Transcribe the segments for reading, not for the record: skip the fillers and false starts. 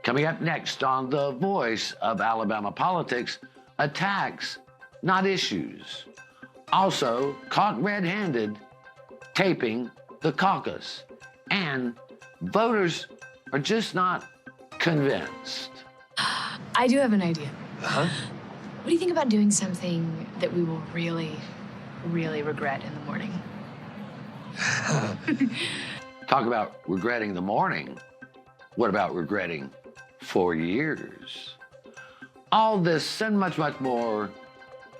Coming up next on The Voice of Alabama Politics, attacks, not issues. Also, caught red-handed, taping the caucus. And voters are just not convinced. I do have an idea. Huh? What do you think about doing something that we will really, really regret in the morning? Talk about regretting the morning. What about regretting 4 years? All this and much, much more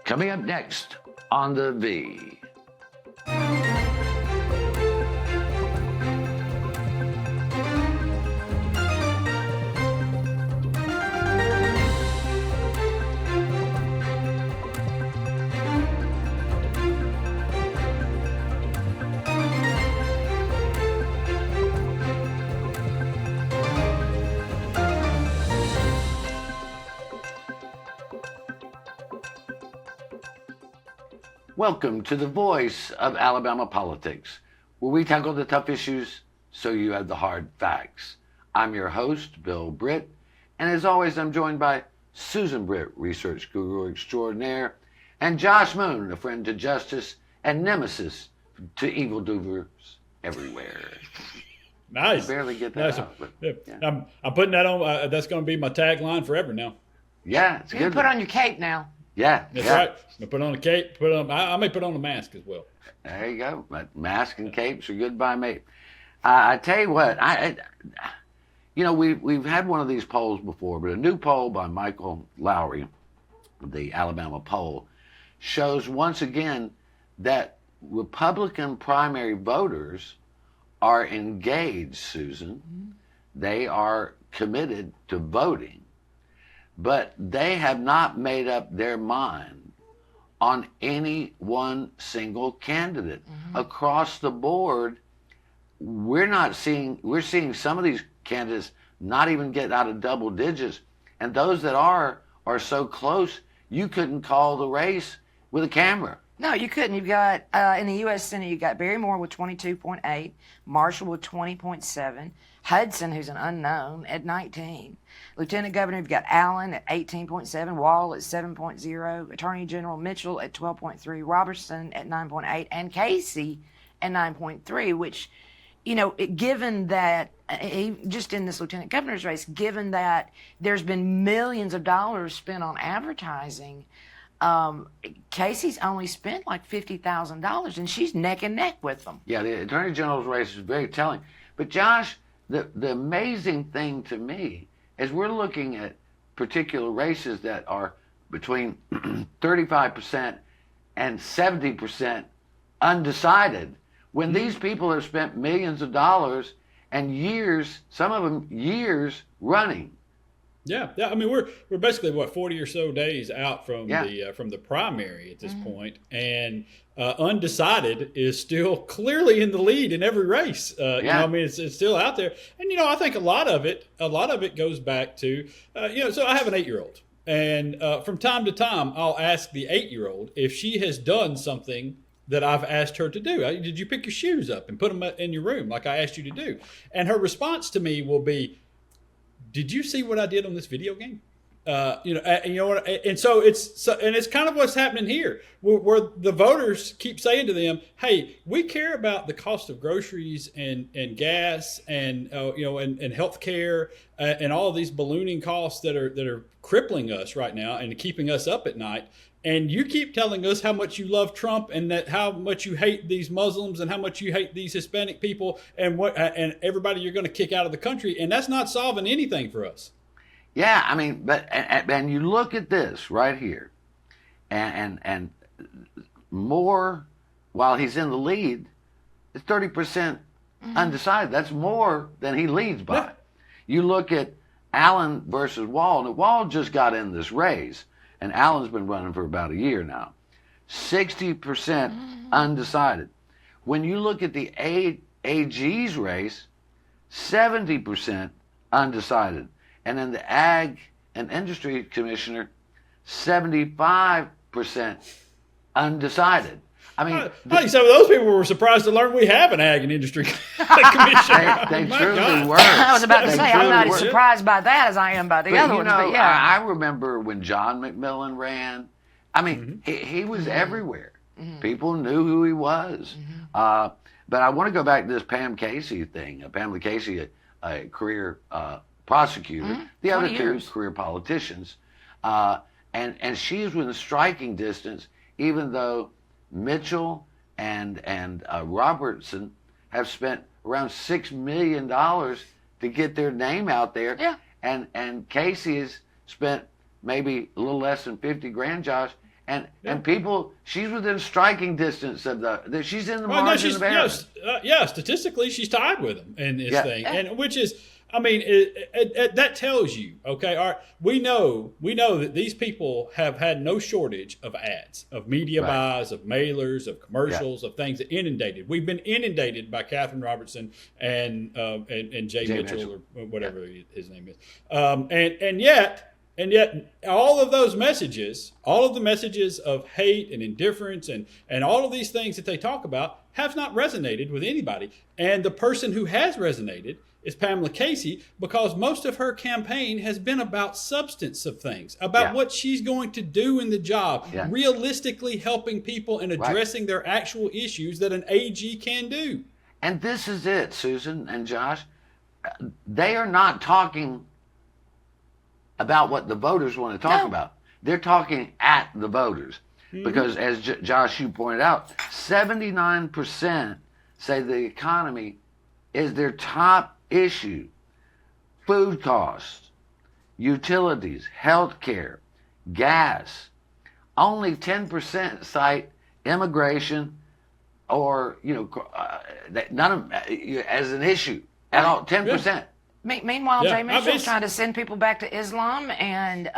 coming up next on The V. Welcome to The Voice of Alabama Politics, where we tackle the tough issues so you have the hard facts. I'm your host, Bill Britt, and as always, I'm joined by Susan Britt, research guru extraordinaire, and Josh Moon, a friend to justice and nemesis to evildoers everywhere. Nice. I barely get that out. But, yeah. I'm putting that on. That's going to be my tagline forever now. Yeah, it's good. Put on your cape now. Yeah, that's right. I'm gonna put on a cape. I may put on a mask as well. There you go. But mask and capes are good by me. I tell you what, we've had one of these polls before, but a new poll by Michael Lowry, the Alabama poll, shows once again that Republican primary voters are engaged, Susan. Mm-hmm. They are committed to voting. But they have not made up their mind on any one single candidate. Mm-hmm. Across the board, we're seeing some of these candidates not even get out of double digits. And those that are so close, you couldn't call the race with a camera. No, you couldn't. You've got, in the U.S. Senate, you've got Barry Moore with 22.8, Marshall with 20.7, Hudson, who's an unknown, at 19. Lieutenant Governor, you've got Allen at 18.7, Wall at 7.0, Attorney General Mitchell at 12.3, Robertson at 9.8, and Casey at 9.3, which, given that, just in this Lieutenant Governor's race, given that there's been millions of dollars spent on advertising, Casey's only spent like $50,000, and she's neck and neck with them. Yeah, the Attorney General's race is very telling. But Josh, the amazing thing to me is we're looking at particular races that are between 35% and 70% undecided. When these people have spent millions of dollars and years, some of them years running. Yeah. I mean, we're basically 40 or so days out from the primary at this point, and undecided is still clearly in the lead in every race. It's still out there, and I think a lot of it goes back to So I have an 8-year-old, and from time to time I'll ask the 8-year-old if she has done something that I've asked her to do. Did you pick your shoes up and put them in your room like I asked you to do? And her response to me will be, did you see what I did on this video game? And so it's kind of what's happening here, where the voters keep saying to them, "Hey, we care about the cost of groceries and gas and health care and all of these ballooning costs that are crippling us right now and keeping us up at night. And you keep telling us how much you love Trump and that how much you hate these Muslims and how much you hate these Hispanic people and everybody you're going to kick out of the country, and that's not solving anything for us." Yeah, I mean, but you look at this right here, and Moore, while he's in the lead, is 30% undecided. That's more than he leads by. Yeah. You look at Allen versus Wall, and Wall just got in this race. And Allen's been running for about a year now. 60% undecided. When you look at the AG's race, 70% undecided. And then the Ag and Industry Commissioner, 75% undecided. I mean, I think some of those people were surprised to learn we have an ag and industry commission. they My truly God. were. I was about to They say, I'm not truly as were. surprised by that as I am by the other you ones. know, But yeah. I remember when John McMillan ran. I mean, he was everywhere. People knew who he was. But I want to go back to this Pam Casey thing. Pamela Casey, a career prosecutor. The other 20 two years. career politicians. And she's within striking distance, even though Mitchell and Robertson have spent around $6 million to get their name out there. Yeah. And Casey has spent maybe a little less than 50 grand, Josh. And people, she's within striking distance of she's in the margin of error. Statistically, she's tied with them in this thing, Yeah. and which is, I mean, that tells you, okay, all right, we know that these people have had no shortage of ads, of media buys, of mailers, of commercials, of things that inundated. We've been inundated by Catherine Robertson and Jay Mitchell or whatever his name is, and yet all of those messages, all of the messages of hate and indifference and all of these things that they talk about have not resonated with anybody. And the person who has resonated is Pamela Casey, because most of her campaign has been about substance of things, about what she's going to do in the job, realistically helping people and addressing their actual issues that an AG can do. And this is it, Susan and Josh. They are not talking about what the voters want to talk about. They're talking at the voters. Because as Josh, you pointed out, 79% say the economy is their top issue. Food costs, utilities, health care, gas. Only 10% cite immigration or, none of as an issue at all. 10%. Meanwhile, Jay Mitchell's it's- trying to send people back to Islam and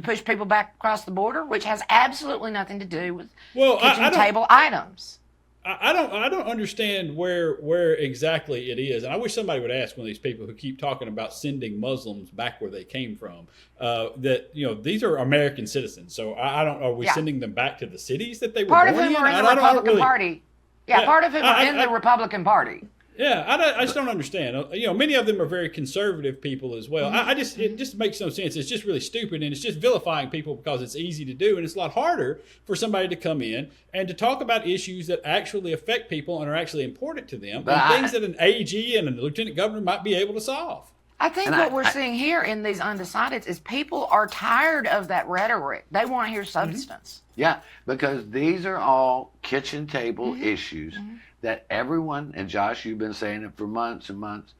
push people back across the border, which has absolutely nothing to do with kitchen table items. I don't understand where exactly it is, and I wish somebody would ask one of these people who keep talking about sending Muslims back where they came from. That these are American citizens, so I don't. Are we sending them back to the cities that they were Part of born whom are in the I don't Republican really- Party. Yeah, part of whom are in the Republican Party. Yeah, I just don't understand. Many of them are very conservative people as well. It just makes no sense. It's just really stupid, and it's just vilifying people because it's easy to do, and it's a lot harder for somebody to come in and to talk about issues that actually affect people and are actually important to them, and things that an AG and a lieutenant governor might be able to solve. I think what we're seeing here in these undecideds is people are tired of that rhetoric. They want to hear substance. Yeah, because these are all kitchen table issues that everyone, and Josh, you've been saying it for months and months,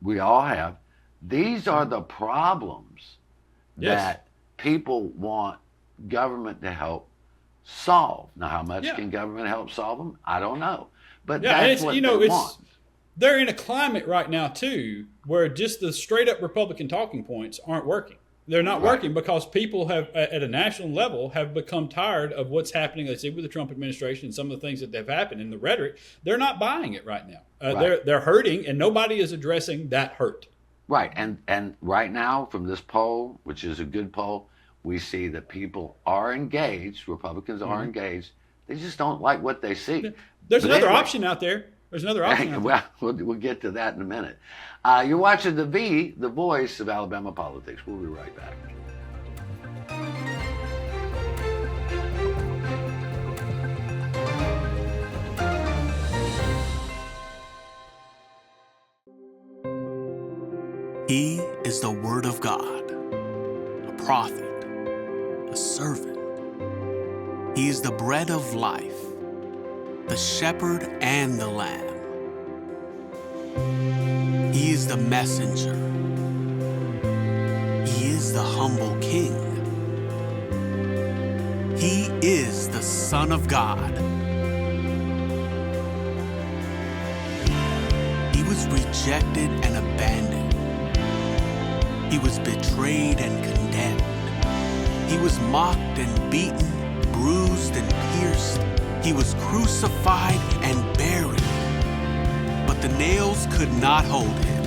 we all have. These are the problems that people want government to help solve. Now, how much can government help solve them? I don't know. But that's what they want. They're in a climate right now, too, where just the straight-up Republican talking points aren't working. They're not working because people have, at a national level, have become tired of what's happening, let's say, with the Trump administration and some of the things that have happened in the rhetoric. They're not buying it right now. They're hurting, and nobody is addressing that hurt. Right. And right now, from this poll, which is a good poll, we see that people are engaged. Republicans are engaged. They just don't like what they see. There's But another anyway, option out there. There's another option out there. Well, we'll get to that in a minute. You're watching the voice of Alabama politics. We'll be right back. He is the Word of God, a prophet, a servant. He is the bread of life, the shepherd and the lamb. He is the messenger. He is the humble king. He is the Son of God. He was rejected and abandoned. He was betrayed and condemned. He was mocked and beaten, bruised and pierced. He was crucified and buried. But the nails could not hold him.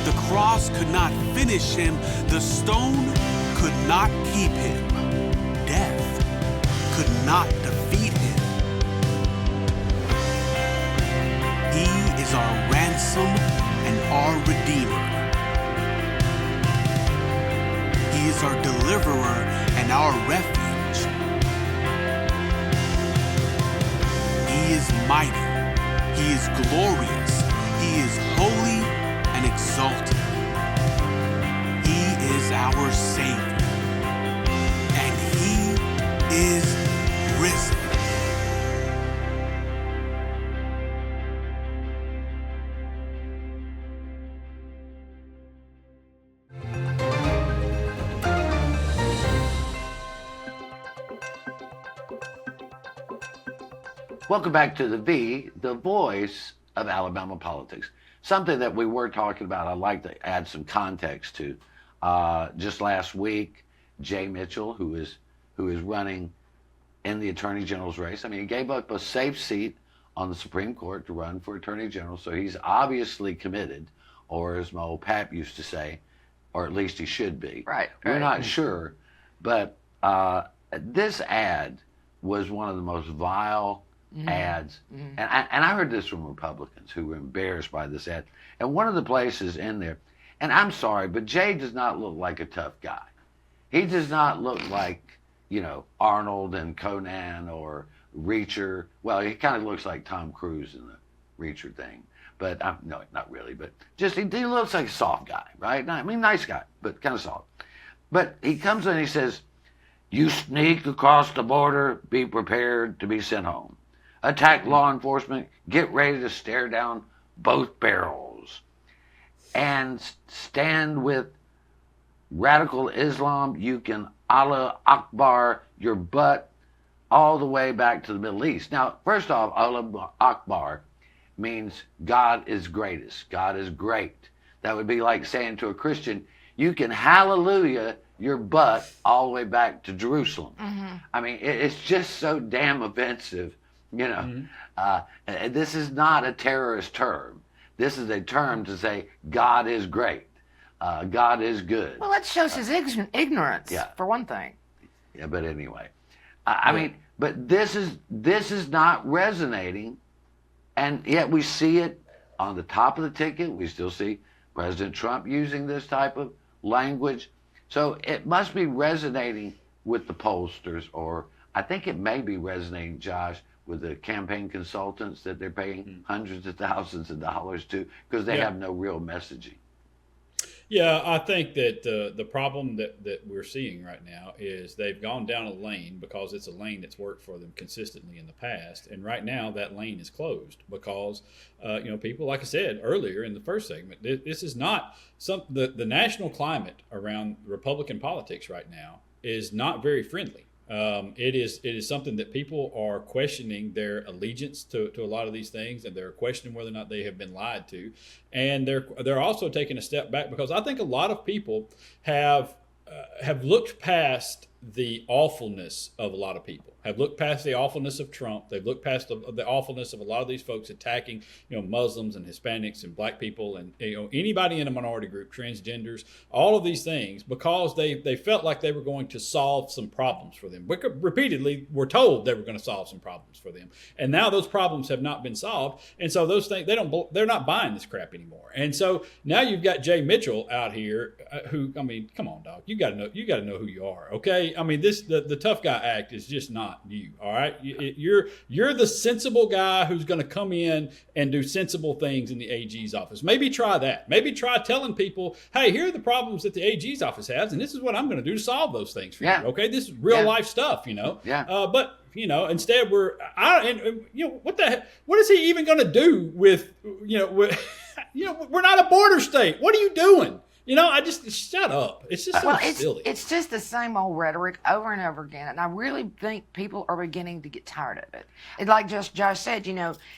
The cross could not finish him. The stone could not keep him. Death could not defeat him. is our ransom and our redeemer. He is our deliverer and our refuge. He is mighty. He is glorious. He is holy and exalted. He is our Savior. And He is risen. Welcome back to the voice of Alabama politics. Something that we were talking about, I'd like to add some context to. Just last week, Jay Mitchell, who is running in the Attorney General's race, I mean, he gave up a safe seat on the Supreme Court to run for Attorney General, so he's obviously committed, or as my old pap used to say, or at least he should be. Right. We're not sure, but this ad was one of the most vile ads. And I heard this from Republicans who were embarrassed by this ad. And one of the places in there, and I'm sorry, but Jay does not look like a tough guy. He does not look like, Arnold and Conan or Reacher. Well, he kind of looks like Tom Cruise in the Reacher thing. But, no, not really. But just, he looks like a soft guy, right? I mean, nice guy, but kind of soft. But he comes in and he says, "You sneak across the border, be prepared to be sent home. Attack law enforcement, get ready to stare down both barrels. And stand with radical Islam, you can Allah Akbar your butt all the way back to the Middle East." Now, first off, Allah Akbar means God is greatest. God is great. That would be like saying to a Christian, you can hallelujah your butt all the way back to Jerusalem. I mean, it's just so damn offensive. This is not a terrorist term. This is a term to say God is great. God is good. Well, that shows his ignorance, for one thing. Yeah, but anyway, I mean, but this is not resonating, and yet we see it on the top of the ticket. We still see President Trump using this type of language. So it must be resonating with the pollsters, or I think it may be resonating, Josh, with the campaign consultants that they're paying hundreds of thousands of dollars to, because they have no real messaging. Yeah, I think that the problem that we're seeing right now is they've gone down a lane because it's a lane that's worked for them consistently in the past, and right now that lane is closed because people, like I said earlier in the first segment, this is not the national climate around Republican politics right now is not very friendly. It is something that people are questioning their allegiance to a lot of these things, and they're questioning whether or not they have been lied to, and they're also taking a step back because I think a lot of people have looked past the awfulness of a lot of people, have looked past the awfulness of Trump. They've looked past the awfulness of a lot of these folks attacking, Muslims and Hispanics and black people and, anybody in a minority group, transgenders, all of these things, because they felt like they were going to solve some problems for them. Repeatedly were told they were going to solve some problems for them. And now those problems have not been solved. And so those things, they're not buying this crap anymore. And so now you've got Jay Mitchell out here who, I mean, come on, dog. You got to know who you are. Okay. I mean, the tough guy act is just not you. All right. You're the sensible guy who's going to come in and do sensible things in the AG's office. Maybe try that. Maybe try telling people, hey, here are the problems that the AG's office has, and this is what I'm going to do to solve those things for you. Okay. This is real life stuff, but instead what the heck, what is he even going to do with, we're not a border state. What are you doing? I just shut up. It's just so silly. It's just the same old rhetoric over and over again, and I really think people are beginning to get tired of it. And like just Josh said,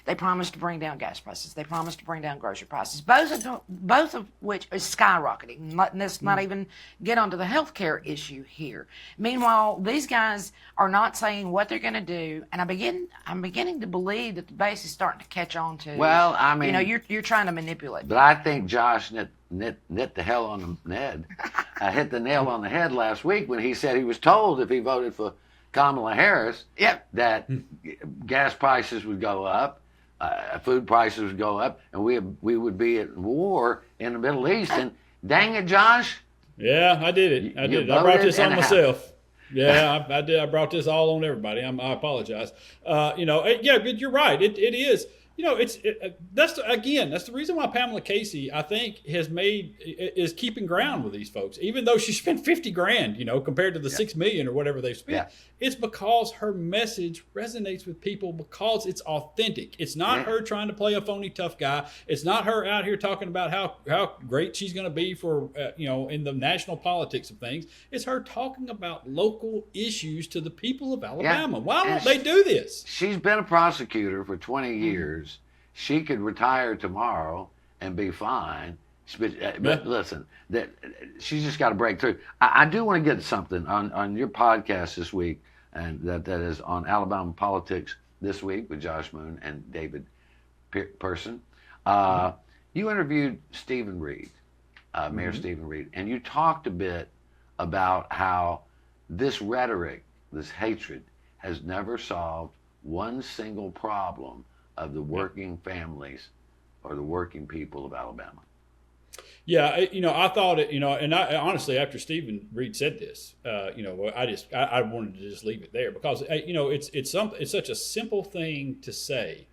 they promised to bring down gas prices, they promised to bring down grocery prices, both of which is skyrocketing. Let's not even get onto the healthcare issue here. Meanwhile, these guys are not saying what they're going to do, and I'm beginning to believe that the base is starting to catch on to. Well, I mean, you're trying to manipulate. But I think Josh hit the hell on the head. I hit the nail on the head last week when he said he was told if he voted for Kamala Harris that gas prices would go up, food prices would go up, and we would be at war in the Middle East. And dang it, Josh. Yeah, I did it. I did it. I brought this on myself. Yeah, I did. I brought this all on everybody. I apologize. Yeah, but you're right. It is. That's the reason why Pamela Casey, I think, is keeping ground with these folks, even though she spent $50,000, compared to the $6 million or whatever they've spent. Yeah. It's because her message resonates with people because it's authentic. It's not her trying to play a phony tough guy. It's not her out here talking about how great she's going to be for in the national politics of things. It's her talking about local issues to the people of Alabama. Why don't they do this? She's been a prosecutor for 20 years. She could retire tomorrow and be fine. But listen, she's just got to break through. I do want to get something on your podcast this week, and that is on Alabama politics this week with Josh Moon and David Person. You interviewed Stephen Reed, Mayor Stephen Reed, and you talked a bit about how this rhetoric, this hatred, has never solved one single problem of the working families or the working people of Alabama. Yeah, I thought it, and I honestly, after Stephen Reed said this, I wanted to just leave it there because, it's such a simple thing to say,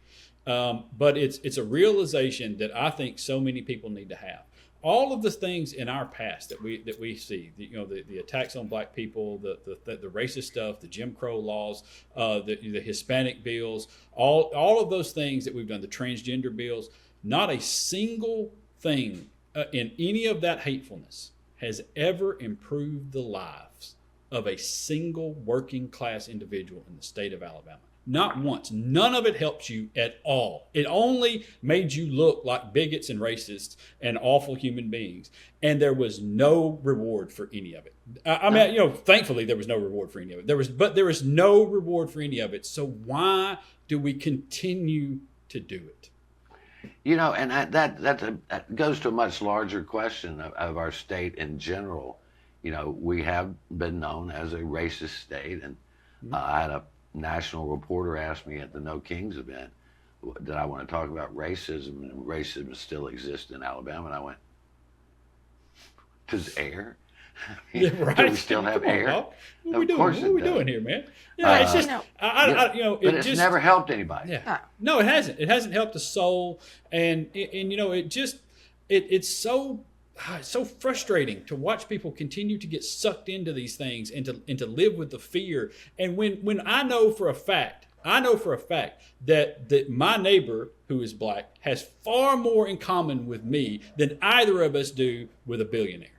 but it's a realization that I think so many people need to have. All of the things in our past that we see, the attacks on black people, the racist stuff, the Jim Crow laws, the Hispanic bills, all of those things that we've done, the transgender bills, not a single thing in any of that hatefulness has ever improved the lives of a single working class individual in the state of Alabama. Not once. None of it helps you at all. It only made you look like bigots and racists and awful human beings. And there was no reward for any of it. Thankfully there was no reward for any of it. But there was no reward for any of it. So why do we continue to do it? And that goes to a much larger question of our state in general. We have been known as a racist state, and I had a national reporter asked me at the No Kings event, did I want to talk about racism, and racism still exists in Alabama, and I went, does air? Right. Do we still have air? What are we doing? What are we doing here, man? It's just, but it's never helped anybody. Yeah. No, it hasn't. It hasn't helped the soul, and it's so frustrating to watch people continue to get sucked into these things and to live with the fear. And when I know for a fact that my neighbor who is black has far more in common with me than either of us do with a billionaire.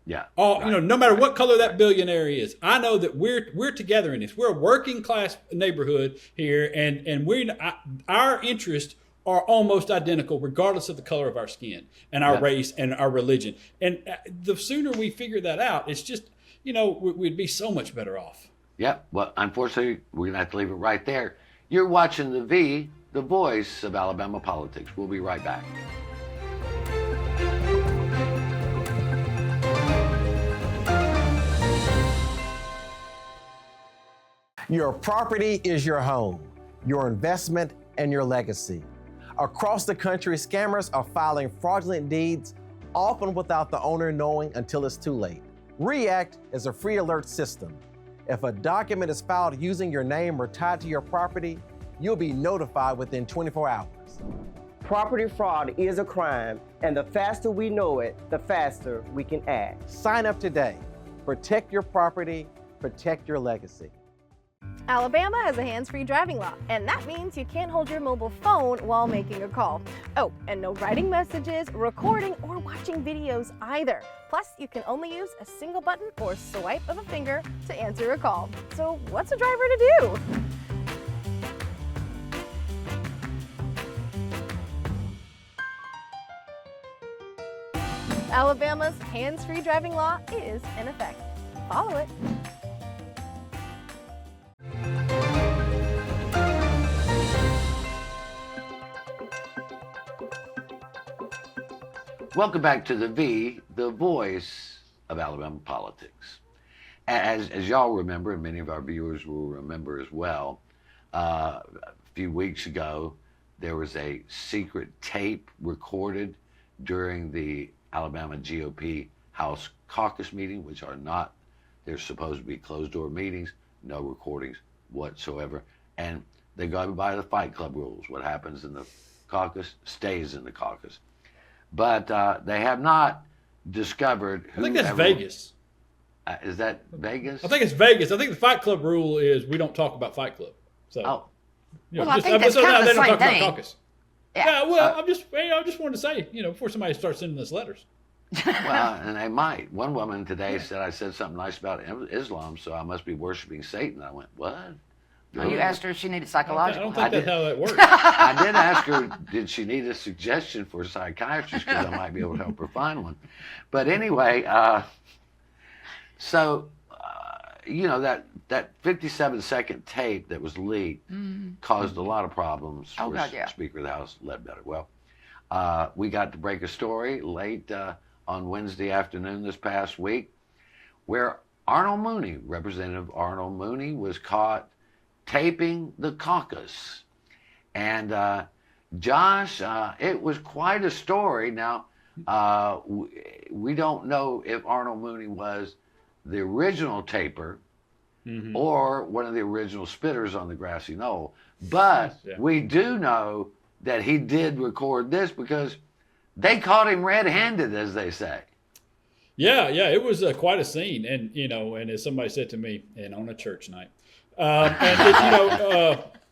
Yeah. No matter what color that billionaire is, I know that we're together in this. We're a working class neighborhood here, and our interests are almost identical, regardless of the color of our skin and our race and our religion. And the sooner we figure that out, it's just, we'd be so much better off. Yep. Well, unfortunately, we're going to have to leave it right there. You're watching the voice of Alabama politics. We'll be right back. Your property is your home, your investment, and your legacy. Across the country, scammers are filing fraudulent deeds, often without the owner knowing until it's too late. REACT is a free alert system. If a document is filed using your name or tied to your property, you'll be notified within 24 hours. Property fraud is a crime, and the faster we know it, the faster we can act. Sign up today. Protect your property, protect your legacy. Alabama has a hands-free driving law, and that means you can't hold your mobile phone while making a call. Oh, and no writing messages, recording, or watching videos either. Plus, you can only use a single button or swipe of a finger to answer a call. So what's a driver to do? Alabama's hands-free driving law is in effect. Follow it. Welcome back to the voice of Alabama politics. As y'all remember, and many of our viewers will remember as well, a few weeks ago, there was a secret tape recorded during the Alabama GOP House Caucus meeting, which are not, they're supposed to be closed-door meetings, no recordings whatsoever. And they go by the Fight Club rules. What happens in the caucus stays in the caucus. But they have not discovered who. I think that's Vegas. Is that Vegas? I think it's Vegas. I think the Fight Club rule is we don't talk about Fight Club. So, Oh, Well, I think that's kind of the they don't same talk thing. about caucus. Yeah. Yeah, well, I just wanted to say, before somebody starts sending us letters. well, and they might. One woman today said I said something nice about Islam, so I must be worshiping Satan. I went, what? Oh, you asked her if she needed I psychological don't think that's how that works. I did ask her, did she need a suggestion for a psychiatrist, because I might be able to help her find one. But anyway, that 57-second tape that was leaked caused a lot of problems for Speaker of the House, Ledbetter. Well, we got to break a story late on Wednesday afternoon this past week where Representative Arnold Mooney, was caught taping the caucus. And Josh, it was quite a story. Now, we don't know if Arnold Mooney was the original taper or one of the original spitters on the grassy knoll. But we do know that he did record this because they caught him red-handed, as they say. Yeah, it was quite a scene. And, and as somebody said to me, and on a church night,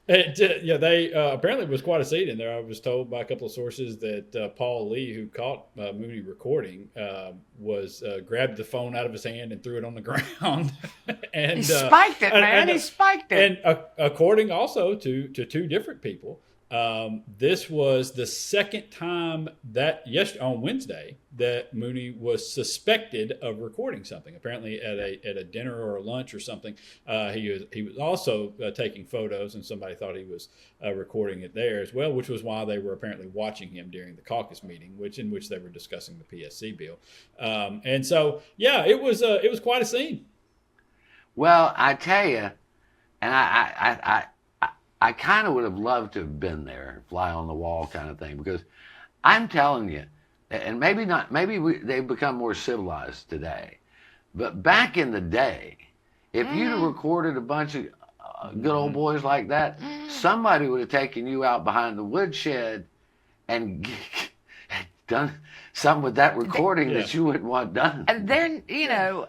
they apparently was quite a scene in there. I was told by a couple of sources that Paul Lee, who caught Mooney recording, grabbed the phone out of his hand and threw it on the ground. And he spiked it, man. He spiked it. And according also to two different people, this was the second time on Wednesday that Mooney was suspected of recording something. Apparently at a dinner or a lunch or something, he was also taking photos, and somebody thought he was recording it there as well, which was why they were apparently watching him during the caucus meeting, in which they were discussing the PSC bill. And so, it was quite a scene. Well, I tell you, and I kind of would have loved to have been there, fly on the wall kind of thing, because I'm telling you, and maybe not, they've become more civilized today, but back in the day, if you'd have recorded a bunch of good old boys like that, somebody would have taken you out behind the woodshed and done something with that recording that you wouldn't want done. And they're,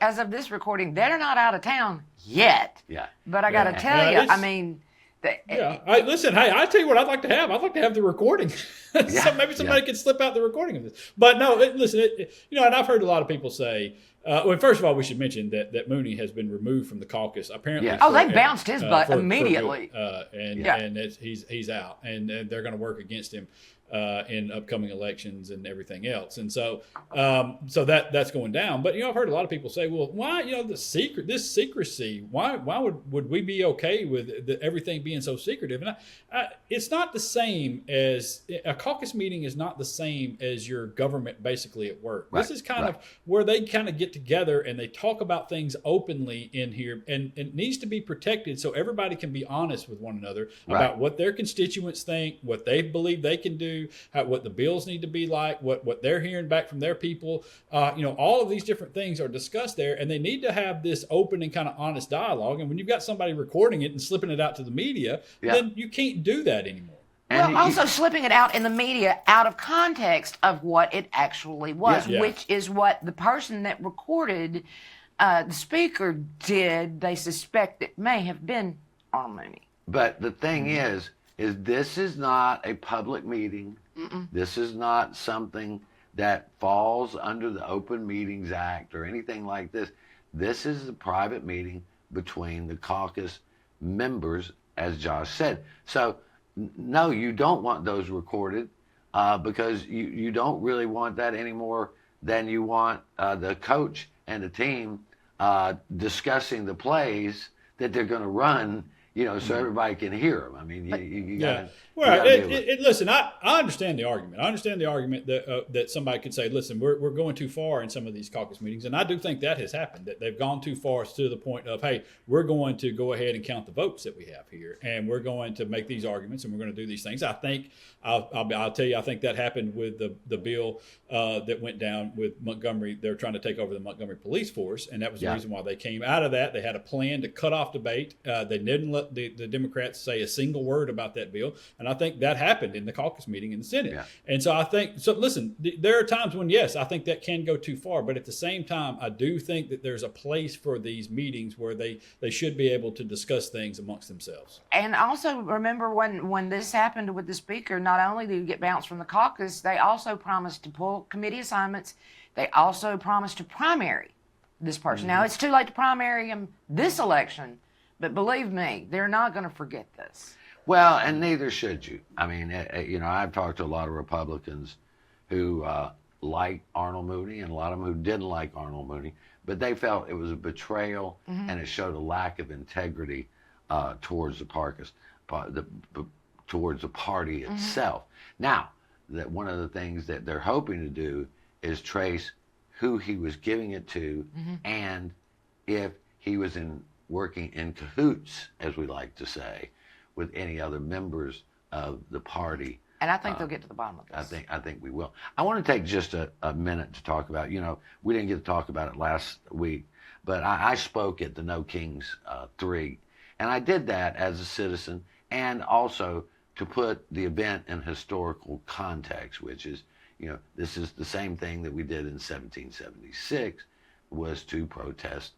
as of this recording, they're not out of town yet. Yeah. But I got to tell you, I mean, Listen, hey, I tell you what I'd like to have. I'd like to have the recording. So maybe somebody could slip out the recording of this. But no, listen, and I've heard a lot of people say, well, first of all, we should mention that Mooney has been removed from the caucus. Apparently, they bounced his butt immediately. And he's out, and they're going to work against him in upcoming elections and everything else. And so that's going down. But I've heard a lot of people say, well, why this secrecy? Why would we be okay with everything being so secretive? And it's not the same as a caucus meeting is not the same as your government basically at work. Right, this is kind of where they kind of get together and they talk about things openly in here, and it needs to be protected so everybody can be honest with one another about what their constituents think, what they believe they can do, what the bills need to be like, what they're hearing back from their people. All of these different things are discussed there, and they need to have this open and kind of honest dialogue. And when you've got somebody recording it and slipping it out to the media, then you can't do that anymore. Well, also slipping it out in the media out of context of what it actually was, which is what the person that recorded the speaker did. They suspect it may have been Arnold Mooney. But the thing is this is not a public meeting. This is not something that falls under the Open Meetings Act or anything like this. This is a private meeting between the caucus members, as Josh said. So, no, you don't want those recorded because you don't really want that any more than you want the coach and the team discussing the plays that they're going to run so everybody can hear them. I mean, you got. Well, listen, I understand the argument. I understand the argument that somebody could say, listen, we're going too far in some of these caucus meetings. And I do think that has happened, that they've gone too far to the point of, hey, we're going to go ahead and count the votes that we have here. And we're going to make these arguments and we're going to do these things. I think, I'll tell you, I think that happened with the bill that went down with Montgomery. They're trying to take over the Montgomery police force. And that was the reason why they came out of that. They had a plan to cut off debate. They didn't let the Democrats say a single word about that bill. And I think that happened in the caucus meeting in the Senate. Yeah. And so I think, listen, there are times when, yes, I think that can go too far. But at the same time, I do think that there's a place for these meetings where they should be able to discuss things amongst themselves. And also remember when this happened with the speaker, not only did he get bounced from the caucus, they also promised to pull committee assignments. They also promised to primary this person. Now, it's too late to primary him this election, but believe me, they're not going to forget this. Well, and neither should you. I mean, I've talked to a lot of Republicans who like Arnold Mooney and a lot of them who didn't like Arnold Mooney, but they felt it was a betrayal and it showed a lack of integrity towards the caucus, towards the party itself. Now, that one of the things that they're hoping to do is trace who he was giving it to and if he was working in cahoots, as we like to say, with any other members of the party. And I think they'll get to the bottom of this. I think we will. I want to take just a minute to talk about, we didn't get to talk about it last week, but I spoke at the No Kings 3, and I did that as a citizen and also to put the event in historical context, which is, this is the same thing that we did in 1776, was to protest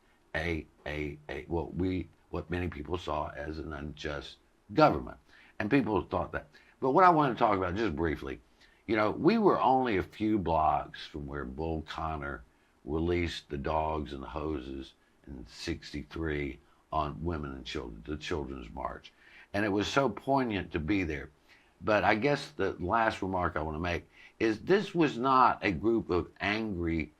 what many people saw as an unjust government. And people thought that. But what I want to talk about just briefly, we were only a few blocks from where Bull Connor released the dogs and the hoses in '63 on women and children, the Children's March. And it was so poignant to be there. But I guess the last remark I want to make is this was not a group of angry,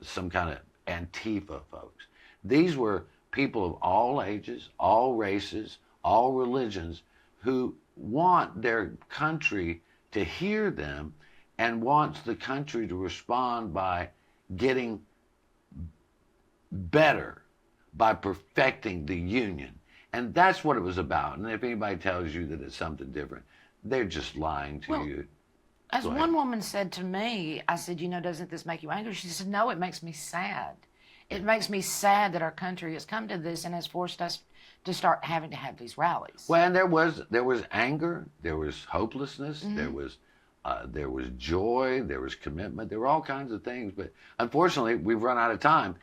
some kind of Antifa folks. These were people of all ages, all races, all religions who want their country to hear them and wants the country to respond by getting better, by perfecting the union. And that's what it was about. And if anybody tells you that it's something different, they're just lying to you. As one woman said to me, I said, doesn't this make you angry? She said, no, it makes me sad. It makes me sad that our country has come to this and has forced us to start having to have these rallies. Well, and there was anger, there was hopelessness, there was joy, there was commitment, there were all kinds of things. But unfortunately, we've run out of time.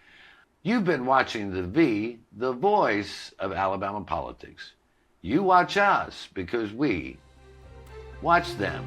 You've been watching the voice of Alabama politics. You watch us because we watch them.